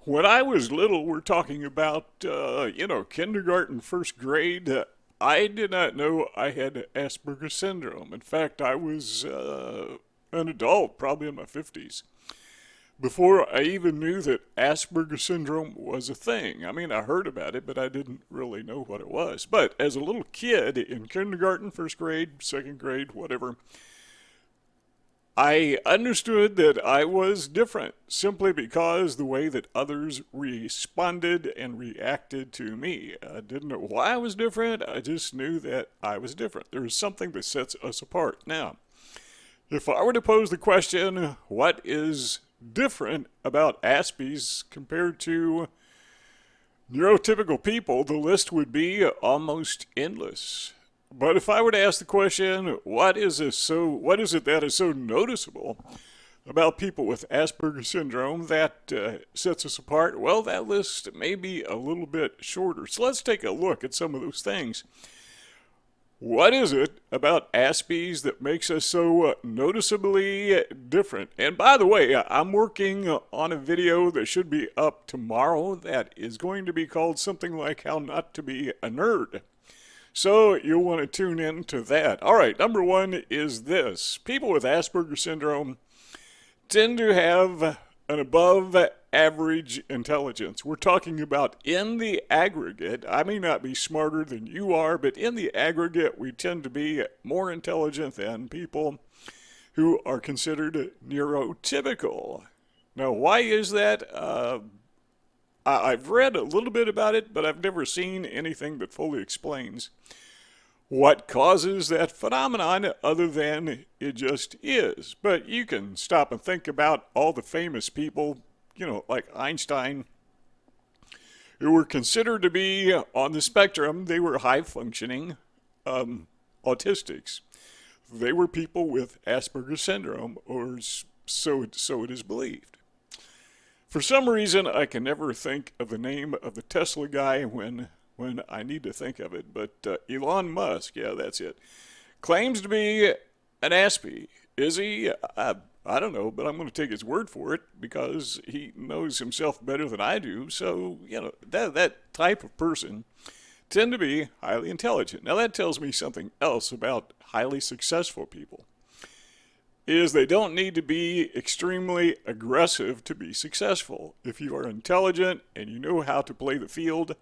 When I was little, we're talking about, kindergarten, first grade. I did not know I had Asperger syndrome. In fact, I was an adult, probably in my 50s, before I even knew that Asperger syndrome was a thing. I mean, I heard about it, but I didn't really know what it was. But as a little kid in kindergarten, first grade, second grade, whatever, I understood that I was different simply because the way that others responded and reacted to me. I didn't know why I was different. I just knew that I was different. There is something that sets us apart. Now, if I were to pose the question, what is different about Aspies compared to neurotypical people, the list would be almost endless. But if I were to ask the question, what is it that is so noticeable about people with Asperger syndrome that sets us apart? Well, that list may be a little bit shorter. So let's take a look at some of those things. What is it about Aspies that makes us so noticeably different? And by the way, I'm working on a video that should be up tomorrow that is going to be called something like How Not to Be a Nerd. So you'll want to tune in to that. All right, number one is this. People with Asperger syndrome tend to have an above average intelligence. We're talking about in the aggregate. I may not be smarter than you are, but in the aggregate, we tend to be more intelligent than people who are considered neurotypical. Now, why is that? I've read a little bit about it, but I've never seen anything that fully explains what causes that phenomenon other than it just is. But you can stop and think about all the famous people, like Einstein, who were considered to be on the spectrum. They were high functioning autistics. They were people with Asperger syndrome, or so it is believed. For some reason, I can never think of the name of the Tesla guy when I need to think of it. But Elon Musk, yeah, that's it, claims to be an Aspie. Is he? I don't know, but I'm going to take his word for it because he knows himself better than I do. So, that type of person tend to be highly intelligent. Now, that tells me something else about highly successful people. Is they don't need to be extremely aggressive to be successful. If you are intelligent and you know how to play the field,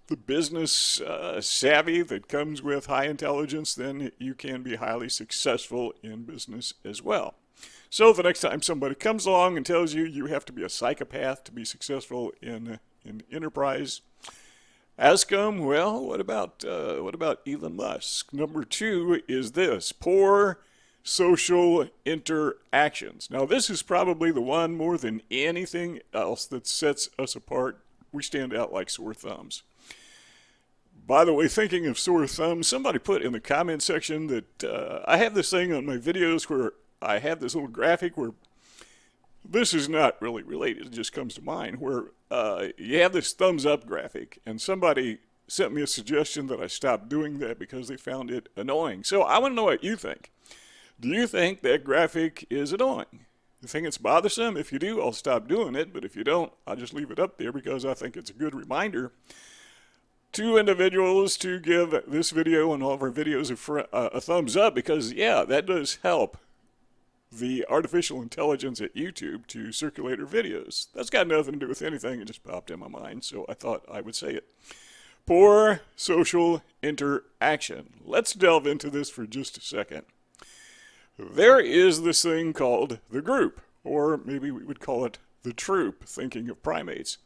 the business savvy that comes with high intelligence, then you can be highly successful in business as well. So the next time somebody comes along and tells you you have to be a psychopath to be successful in enterprise, ask them, well, what about Elon Musk? Number two is this: poor social interactions. Now, this is probably the one more than anything else that sets us apart. We stand out like sore thumbs. By the way, thinking of sore thumbs, somebody put in the comment section that I have this thing on my videos where I have this little graphic where this is not really related, it just comes to mind, where you have this thumbs up graphic, and somebody sent me a suggestion that I stop doing that because they found it annoying. So I want to know what you think. Do you think that graphic is annoying? You think it's bothersome? If you do, I'll stop doing it. But if you don't, I'll just leave it up there because I think it's a good reminder to individuals to give this video and all of our videos a thumbs up because, yeah, that does help the artificial intelligence at YouTube to circulate our videos. That's got nothing to do with anything. It just popped in my mind, so I thought I would say it. Poor social interaction. Let's delve into this for just a second. There is this thing called the group, or maybe we would call it the troupe, thinking of primates.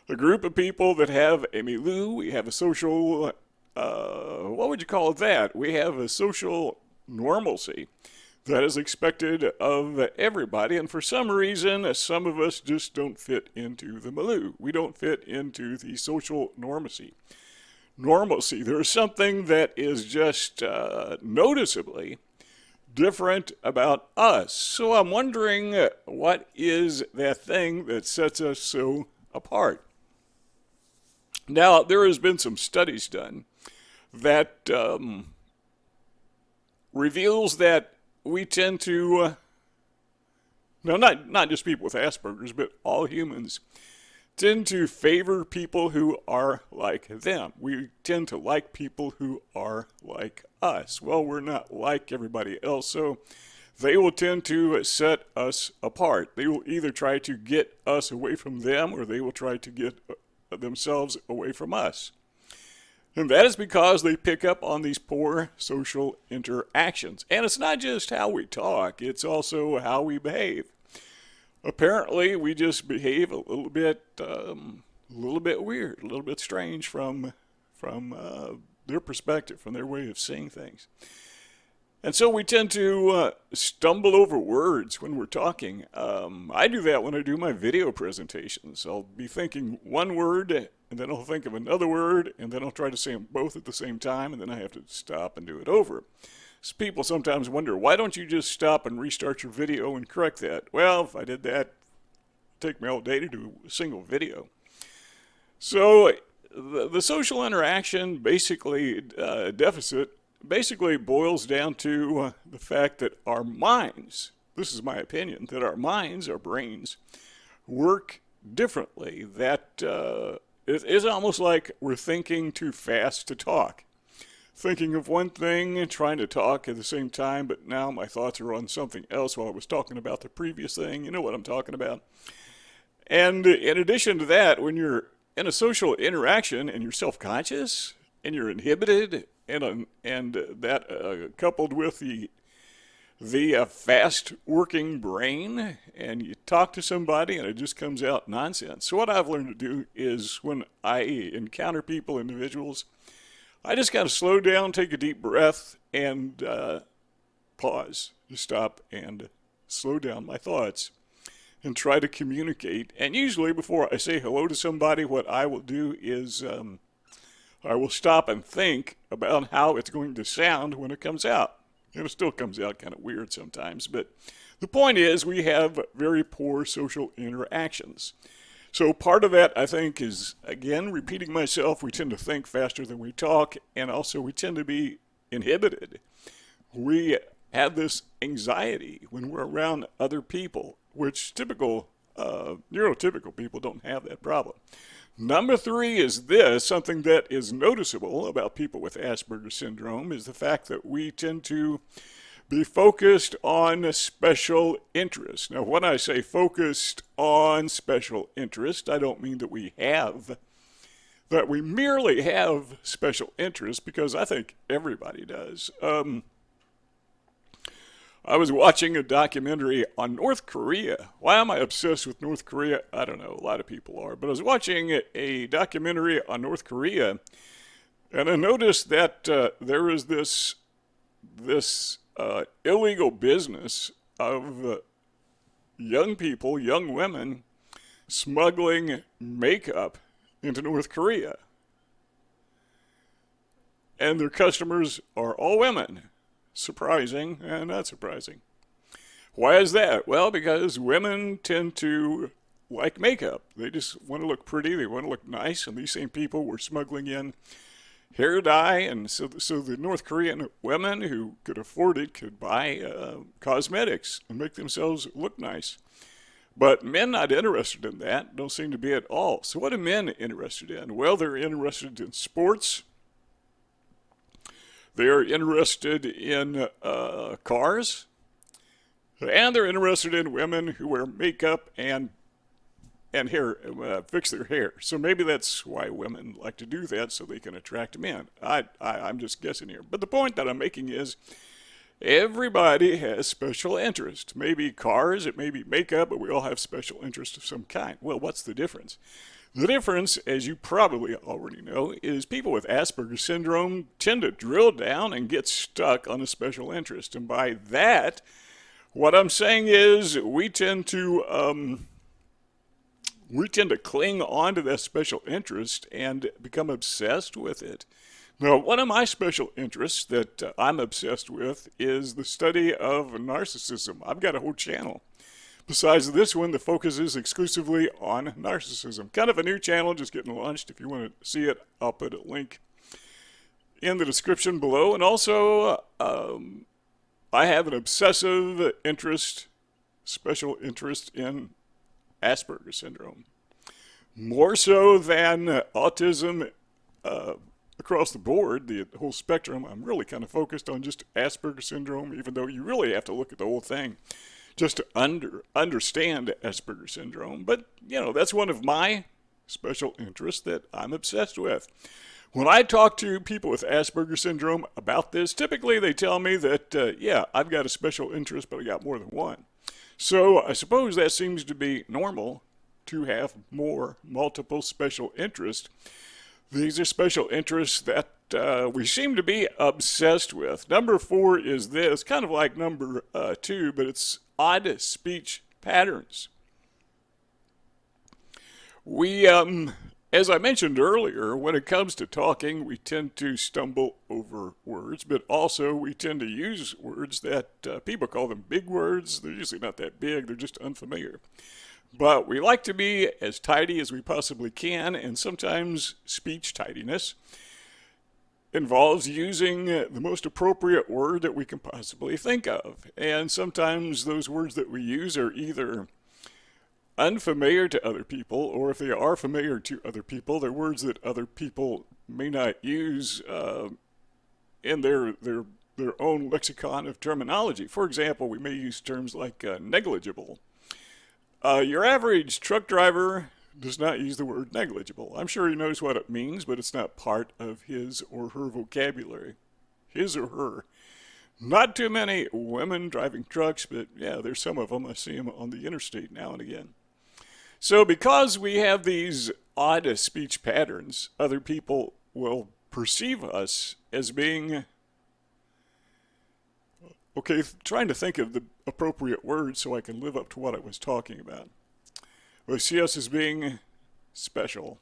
A group of people that have a milieu, we have a social, what would you call that? We have a social normalcy that is expected of everybody, and for some reason, some of us just don't fit into the milieu. We don't fit into the social normalcy. There's something that is just noticeably different about us. So I'm wondering, what is that thing that sets us so apart? Now, there has been some studies done that reveals that we tend to, no, not just people with Asperger's, but all humans tend to favor people who are like them. We tend to like people who are like us. Well, we're not like everybody else, so they will tend to set us apart. They will either try to get us away from them or they will try to get themselves away from us. And that is because they pick up on these poor social interactions. And it's not just how we talk, it's also how we behave. Apparently, we just behave a little bit weird, a little bit strange from their perspective, from their way of seeing things. And so we tend to stumble over words when we're talking. I do that when I do my video presentations. I'll be thinking one word, and then I'll think of another word, and then I'll try to say them both at the same time, and then I have to stop and do it over. So people sometimes wonder, why don't you just stop and restart your video and correct that? Well, if I did that, it'd take me all day to do a single video. So the social interaction deficit basically boils down to the fact that our minds, this is my opinion, that our minds, our brains, work differently. That it is almost like we're thinking too fast to talk. Thinking of one thing and trying to talk at the same time, but now my thoughts are on something else while I was talking about the previous thing. You know what I'm talking about. And in addition to that, when you're in a social interaction and you're self-conscious and you're inhibited, and that coupled with the fast-working brain, and you talk to somebody and it just comes out nonsense. So what I've learned to do is when I encounter people, individuals, I just got to slow down, take a deep breath, and pause, just stop and slow down my thoughts and try to communicate. And usually before I say hello to somebody, what I will do is I will stop and think about how it's going to sound when it comes out. And it still comes out kind of weird sometimes, but the point is we have very poor social interactions. So part of that, I think, is, again, repeating myself, we tend to think faster than we talk, and also we tend to be inhibited. We have this anxiety when we're around other people, which typical neurotypical people don't have that problem. Number 3 is this, something that is noticeable about people with Asperger syndrome, is the fact that we tend to be focused on special interest. Now, when I say focused on special interest, I don't mean that we merely have special interest, because I think everybody does. I was watching a documentary on North Korea. Why am I obsessed with North Korea? I don't know. A lot of people are. But I was watching a documentary on North Korea, and I noticed that there is this illegal business of young people, young women, smuggling makeup into North Korea. And their customers are all women. Surprising and not surprising. Why is that? Well, because women tend to like makeup. They just want to look pretty, they want to look nice, and these same people were smuggling in hair dye, and so the North Korean women who could afford it could buy cosmetics and make themselves look nice. But men not interested in that, don't seem to be at all. So what are men interested in? Well, they're interested in sports. They are interested in cars. And they're interested in women who wear makeup and hair, fix their hair. So maybe that's why women like to do that, so they can attract men. I'm just guessing here. But the point that I'm making is everybody has special interest. Maybe cars, it may be makeup, but we all have special interest of some kind. Well, what's the difference? The difference, as you probably already know, is people with Asperger syndrome tend to drill down and get stuck on a special interest. And by that, what I'm saying is we tend to cling on to that special interest and become obsessed with it. Now, one of my special interests that I'm obsessed with is the study of narcissism. I've got a whole channel besides this one that focuses exclusively on narcissism. Kind of a new channel, just getting launched. If you want to see it, I'll put a link in the description below. And also, I have an obsessive interest, special interest in Asperger syndrome. more so than autism across the board, the whole spectrum. I'm really kind of focused on just Asperger syndrome, even though you really have to look at the whole thing just to understand Asperger syndrome. But, that's one of my special interests that I'm obsessed with. When I talk to people with Asperger syndrome about this, typically they tell me that, yeah, I've got a special interest, but I got more than one. So I suppose that seems to be normal to have multiple special interests. These are special interests that we seem to be obsessed with. Number 4 is this, kind of like number 2, but it's odd speech patterns. We, as I mentioned earlier, when it comes to talking, we tend to stumble over words, but also we tend to use words that people call them big words. They're usually not that big, they're just unfamiliar. But we like to be as tidy as we possibly can, and sometimes speech tidiness involves using the most appropriate word that we can possibly think of. And sometimes those words that we use are either unfamiliar to other people, or if they are familiar to other people, they're words that other people may not use in their own lexicon of terminology. For example, we may use terms like negligible. Your average truck driver does not use the word negligible. I'm sure he knows what it means, but it's not part of his or her vocabulary. His or her. Not too many women driving trucks, but yeah, there's some of them. I see them on the interstate now and again. So because we have these odd speech patterns, other people will perceive us as being, okay, trying to think of the appropriate words so I can live up to what I was talking about. They see us as being special.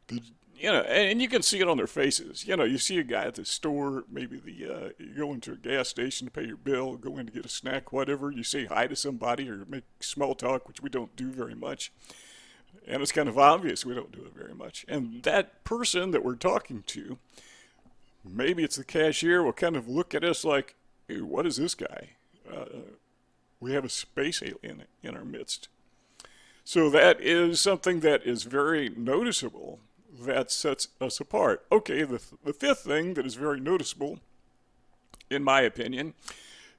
And you can see it on their faces. You see a guy at the store, maybe you go into a gas station to pay your bill, go in to get a snack, whatever. You say hi to somebody or make small talk, which we don't do very much. And it's kind of obvious we don't do it very much. And that person that we're talking to, maybe it's the cashier, will kind of look at us like, ew, what is this guy? We have a space alien in our midst. So that is something that is very noticeable that sets us apart. Okay, the fifth thing that is very noticeable, in my opinion,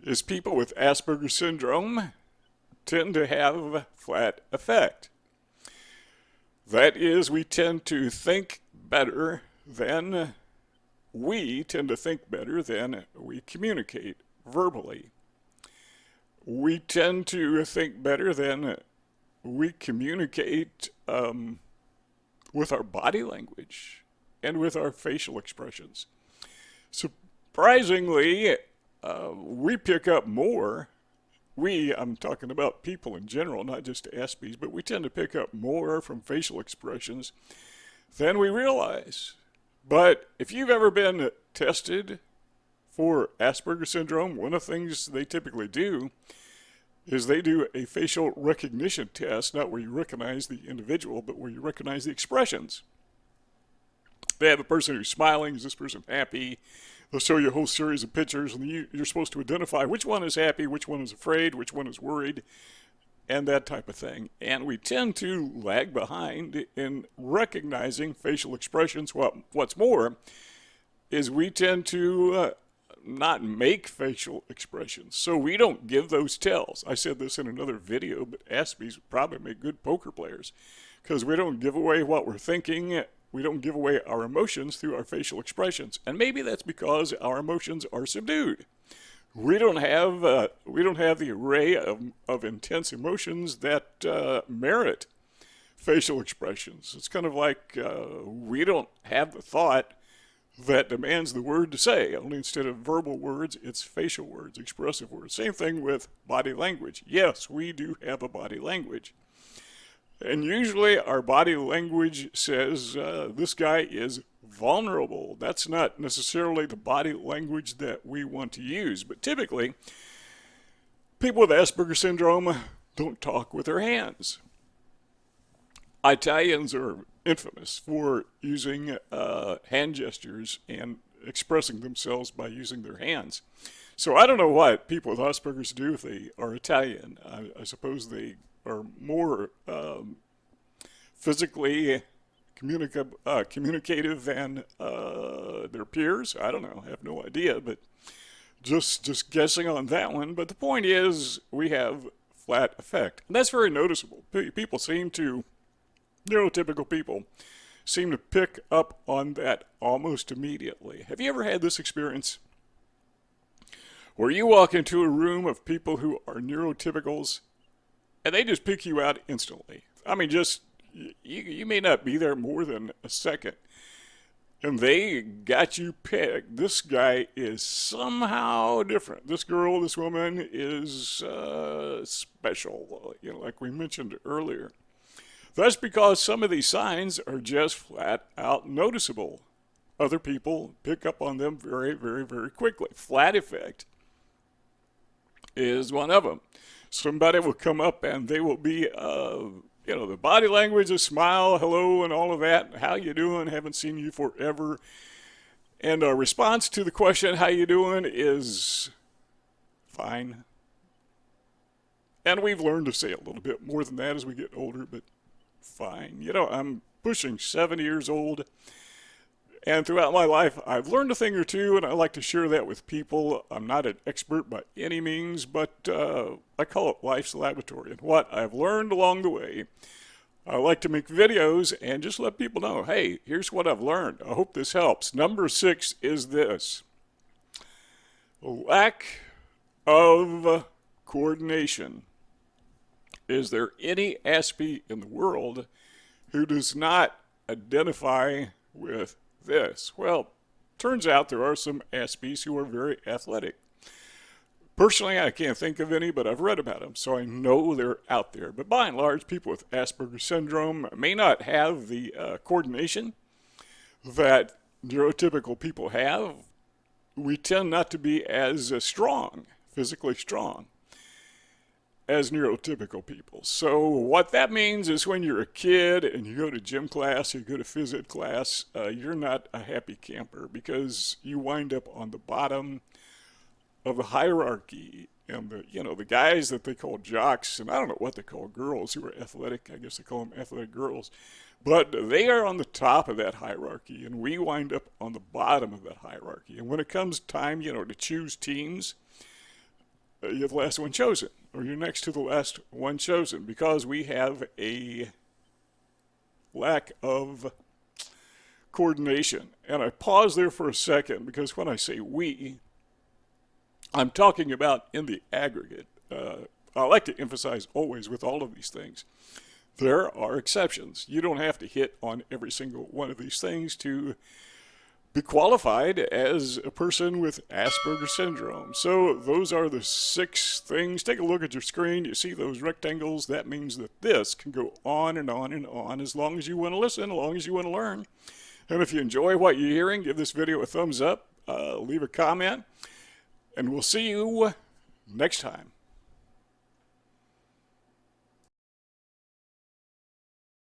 is people with Asperger syndrome tend to have flat affect. That is, we tend to think better than we communicate verbally. We tend to think better than we communicate with our body language and with our facial expressions. Surprisingly, we pick up more. I'm talking about people in general, not just Aspies, but we tend to pick up more from facial expressions than we realize. But if you've ever been tested for Asperger syndrome, one of the things they typically do is they do a facial recognition test, not where you recognize the individual, but where you recognize the expressions. They have a person who's smiling. Is this person happy? They'll show you a whole series of pictures, and you're supposed to identify which one is happy, which one is afraid, which one is worried, and that type of thing. And we tend to lag behind in recognizing facial expressions. What's more is we tend to not make facial expressions. So we don't give those tells. I said this in another video, but Aspies probably make good poker players because we don't give away what we're thinking. We don't give away our emotions through our facial expressions. And maybe that's because our emotions are subdued. We don't have the array of intense emotions that merit facial expressions. It's kind of like we don't have the thought that demands the word to say. Only instead of verbal words, it's facial words, expressive words. Same thing with body language. Yes, we do have a body language. And usually our body language says this guy is vulnerable. That's not necessarily the body language that we want to use. But typically, people with Asperger syndrome don't talk with their hands. Italians are infamous for using hand gestures and expressing themselves by using their hands. So I don't know what people with Asperger's do if they are Italian. I suppose they are more physically communicative than their peers. I don't know. I have no idea, but just guessing on that one. But the point is, we have flat effect. And that's very noticeable. People seem to, neurotypical people, seem to pick up on that almost immediately. Have you ever had this experience where you walk into a room of people who are neurotypicals and they just pick you out instantly? I mean, just, you may not be there more than a second, and they got you pegged. This guy is somehow different. This girl, this woman is special, like we mentioned earlier. That's because some of these signs are just flat out noticeable. Other people pick up on them very, very, very quickly. Flat effect is one of them. Somebody will come up and they will be, the body language, a smile, hello, and all of that. How you doing? Haven't seen you forever. And a response to the question, how you doing, is fine. And we've learned to say a little bit more than that as we get older, but fine. I'm pushing 70 years old. And throughout my life, I've learned a thing or two, and I like to share that with people. I'm not an expert by any means, but I call it life's laboratory. And what I've learned along the way, I like to make videos and just let people know, hey, here's what I've learned. I hope this helps. Number 6 is this: lack of coordination. Is there any Aspie in the world who does not identify with this? Well, turns out there are some Aspies who are very athletic. Personally, I can't think of any, but I've read about them, so I know they're out there. But by and large, people with Asperger syndrome may not have the coordination that neurotypical people have. We tend not to be as strong, physically strong, as neurotypical people. So what that means is when you're a kid and you go to gym class, you go to phys ed class, you're not a happy camper because you wind up on the bottom of the hierarchy. And the guys that they call jocks, and I don't know what they call girls who are athletic, I guess they call them athletic girls, but they are on the top of that hierarchy, and we wind up on the bottom of that hierarchy. And when it comes time, to choose teams, you're the last one chosen, or you're next to the last one chosen, because we have a lack of coordination. And I pause there for a second, because when I say we, I'm talking about in the aggregate. I like to emphasize always with all of these things, there are exceptions. You don't have to hit on every single one of these things to be qualified as a person with Asperger syndrome. So those are the 6 things. Take a look at your screen. You see those rectangles? That means that this can go on and on and on as long as you want to listen, as long as you want to learn. And if you enjoy what you're hearing, give this video a thumbs up, leave a comment, and we'll see you next time.